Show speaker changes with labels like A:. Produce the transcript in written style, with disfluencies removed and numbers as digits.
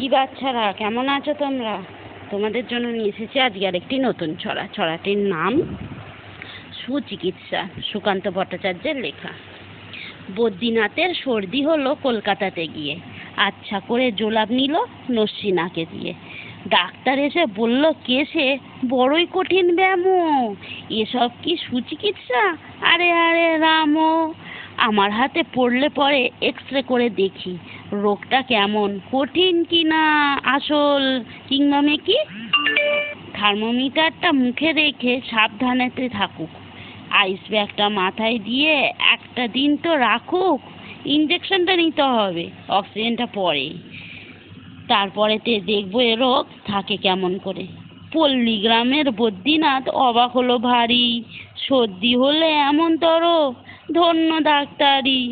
A: কি বাচ্চারা, কেমন আছো তোমরা? তোমাদের জন্য নিয়ে এসেছি আজকে আরেকটি নতুন ছড়া। ছড়াটির নাম সুচিকিৎসা, সুকান্ত ভট্টাচার্যের লেখা। বদ্রীনাথের সর্দি হলো কলকাতাতে গিয়ে, আচ্ছা করে জোলাপ নিল নস্যি নাকে দিয়ে। ডাক্তার এসে বলল কেসে বড়ই কঠিন ব্যামো, এসব কি সুচিকিৎসা? আরে আরে রামো, আমার হাতে পড়লে পরে এক্সরে করে দেখি রোগটা কেমন, কঠিন কি না আসল, কিংবা মেকি। থার্মোমিটারটা মুখে রেখে সাবধানেতে থাকুক, আইস ব্যাগটা মাথায় দিয়ে একটা দিন তো রাখুক। ইঞ্জেকশনটা নিতে হবে, অক্সিজেনটা পরে, তারপরেতে দেখবো এ রোগ থাকে কেমন করে। পল্লীগ্রামের বদ্রীনাথ অবাক হলো ভারী, সর্দি হলে এমন তর, ধন্য ডাক্তারি।